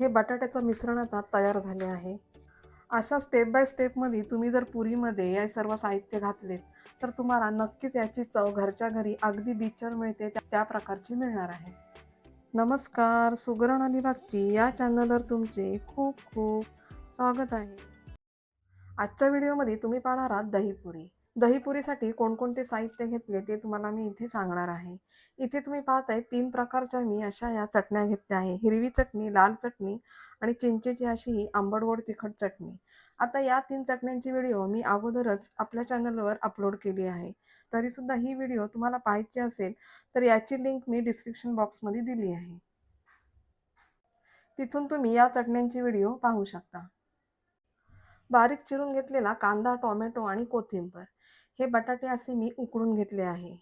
हे बटाट्याचं मिश्रण आता तयार झाले आहे. अशा स्टेप बाय स्टेपमध्ये तुम्ही जर पुरीमध्ये हे सर्व साहित्य घातलेत तर तुम्हाला नक्कीच याची चव घरच्या घरी अगदी बीचवर मिळते त्या प्रकारची मिळणार आहे. नमस्कार, सुगरण अलिबागची या चॅनलवर तुमचे खूप खूप स्वागत आहे. आजच्या व्हिडिओमध्ये तुम्ही पाहणार आहात दहीपुरी. दहीपुरीसाठी कोणकोणते साहित्य घेतले ते तुम्हाला मी इथे सांगणार आहे. इथे तुम्ही पाहताय 3 प्रकारच्या मी अशा या चटण्या घेतल्या आहे. हिरवी चटणी, लाल चटणी आणि चिंचेची अशी ही आंबट गोड तिखट चटणी. आता या 3 चटण्यांची व्हिडिओ मी अगोदरच आपल्या चॅनलवर अपलोड केली आहे. तरीसुद्धा ही व्हिडिओ तुम्हाला पाहायची असेल तर याची लिंक मी डिस्क्रिप्शन बॉक्समध्ये दिली आहे. तिथून तुम्ही या चटण्यांची व्हिडिओ पाहू शकता. बारीक चिरून घेतलेला कांदा, टोमॅटो आणि कोथिंबर. हे बटाटे असे मी उकडून घेतले आहे.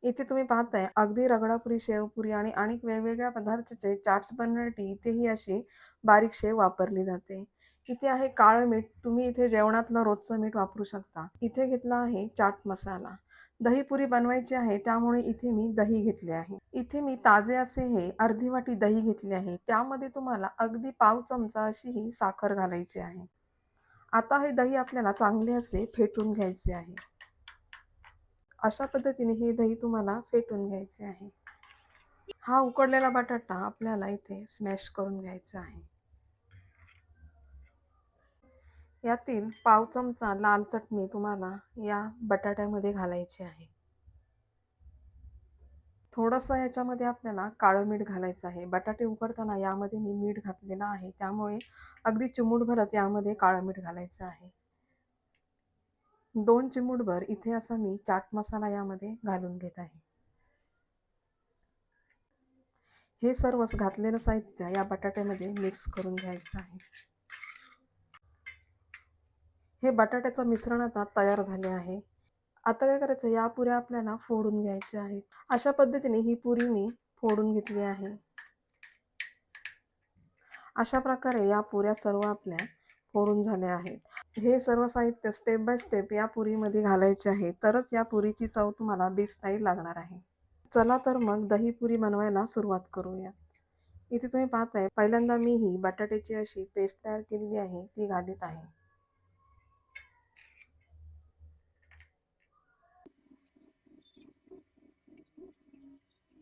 इथे तुम्ही पाहताय अगदी रगडापुरी, शेवपुरी आणि अनेक वेगवेगळ्या पदार्थाचे चाट्स बनवण्यासाठी इथे ही अशी बारीक शेव वापरली जाते. इथे आहे काळं मीठ. तुम्ही इथे जेवणातलं रोजचं मीठ वापरू शकता. इथे घेतला आहे चाट मसाला. दहीपुरी बनवायची आहे त्यामुळे इथे मी दही घेतले आहे. इथे मी ताजे असे हे अर्धी वाटी दही घेतले आहे. त्यामध्ये तुम्हाला अगदी पाव चमचा अशी ही साखर घालायची आहे. आता हे दही आपल्याला चांगले असे फेटून घ्यायचे आहे. अशा पद्धतीने हे दही तुम्हाला फेटून घ्यायचे आहे. हा उकडलेला बटाटा आपल्याला इथे स्मॅश करून घ्यायचा आहे. यातील पाव चमचा लाल चटणी तुम्हाला या बटाट्यामध्ये घालायची आहे. थोडंसं याच्यामध्ये आपल्याला काळं मीठ घालायचं आहे. बटाटे उकडताना यामध्ये मी मीठ घातलेलं आहे, त्यामुळे अगदी चिमूटभरच यामध्ये काळं मीठ घालायचं आहे. 2 चिमूटभर इथे असा मी चाट मसाला यामध्ये घालून घेत आहे. हे सर्व घातलेलं साहित्य या बटाट्यामध्ये मिक्स करून घ्यायचं आहे. हे बटाट्याचं मिश्रण आता तयार झाले आहे. आता काय करायचं, या पुऱ्या आपल्याला फोडून घ्यायच्या आहेत. अशा पद्धतीने ही पुरी मी फोडून घेतली आहे. अशा प्रकारे या पुऱ्या सर्व आपल्या फोडून झाल्या आहेत. हे सर्व साहित्य स्टेप बाय स्टेप या पुरीमध्ये घालायचे आहे, तरच या पुरीची चव तुम्हाला बेस्ट स्टाईल लागणार आहे. चला तर मग दहीपुरी बनवायला सुरुवात करूयात. इथे तुम्ही पाहताय पहिल्यांदा मी ही बटाट्याची अशी पेस्ट तयार केलेली आहे ती घालत आहे.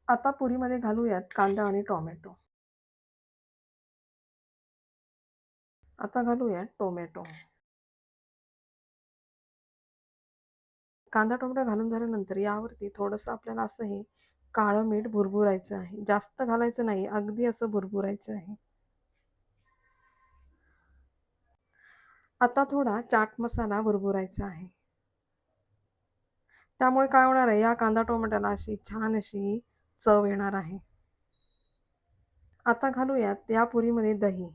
आता पुरीमध्ये घालूयात कांदा आणि टोमॅटो. आता घालूयात टोमॅटो. कांदा टोमॅटो घालून झाल्यानंतर यावरती थोडंसं आपल्याला असं हे काळं मीठ भुरभुरायचं आहे. जास्त घालायचं नाही, अगदी असं भुरभुरायचं आहे. आता थोडा चाट मसाला भुरभुरायचा आहे. त्यामुळे काय होणार आहे, या कांदा टोमॅटोला अशी छान अशी चव येणार आहे. आता घालूयात या पुरीमध्ये दही.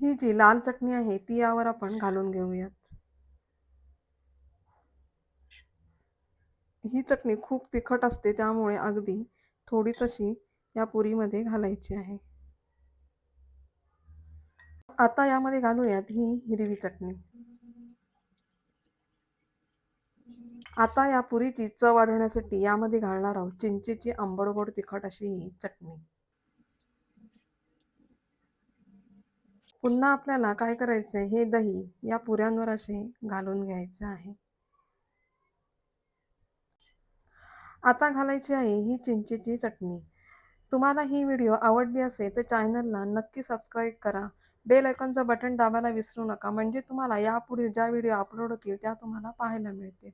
ही जी लाल चटणी आहे ती यावर आपण घालून घेऊयात. ही चटणी खूप तिखट असते, त्यामुळे अगदी थोडीच अशी या पुरीमध्ये घालायची आहे. आता यामध्ये घालूयात ही हिरवी चटणी. आता या पुरीची चव वाढवण्यासाठी यामध्ये घालणार आहोत चिंचेची आंबट गोड तिखट अशी ही चटणी. पुन्हा आपल्याला काय करायचंय, हे दही या पुऱ्यांवर असे घालून घ्यायचे आहे. आता घालायची आहे ही चिंचेची चटणी. तुम्हाला ही व्हिडिओ आवडली असेल तर चॅनलला नक्की सबस्क्राईब करा. बेल आयकॉनचं बटन दाबायला विसरू नका, म्हणजे तुम्हाला यापुढे ज्या व्हिडिओ अपलोड होतील त्या तुम्हाला पाहायला मिळतील.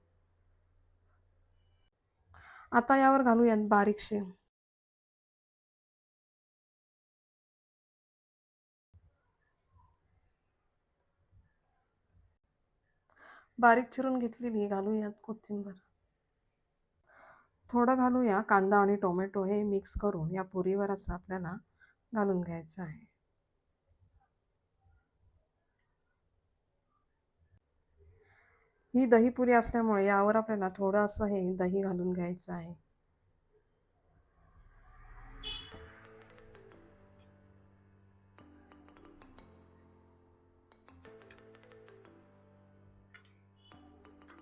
आता यावर घालूयात बारीक शेव. बारीक चिरून घेतलेली घालूयात कोथिंबर. थोडं घालूया कांदा आणि टोमॅटो. हे मिक्स करून या पुरीवर असं आपल्याला घालून घ्यायचं आहे. ही दहीपुरी असल्यामुळे यावर आपल्याला थोडं असं हे दही घालून घ्यायचं आहे.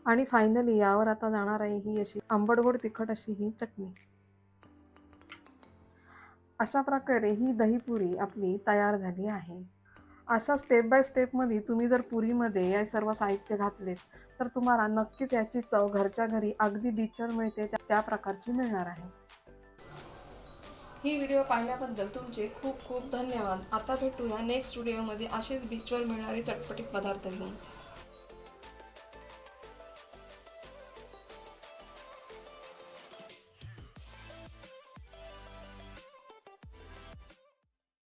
आणि फायनली यावर आता जाणार आहे ही अशी आंबट गोड तिखट अशी ही चटणी. अशा प्रकारे ही दहीपुरी आपली तयार झाली आहे. अशा स्टेप बाय स्टेपमध्ये तुम्ही जर पुरीमध्ये हे सर्व साहित्य घातलेत, तर तुम्हाला नक्कीच याची चव घरच्या घरी अगदी बीचवर मिळते त्या प्रकारची मिळणार आहे. ही व्हिडिओ पाहिल्याबद्दल तुमचे खूप खूप धन्यवाद. आता भेटूया नेक्स्ट व्हिडिओमध्ये असेच बीचवर मिळणारे चटपटीत पदार्थ घेऊन.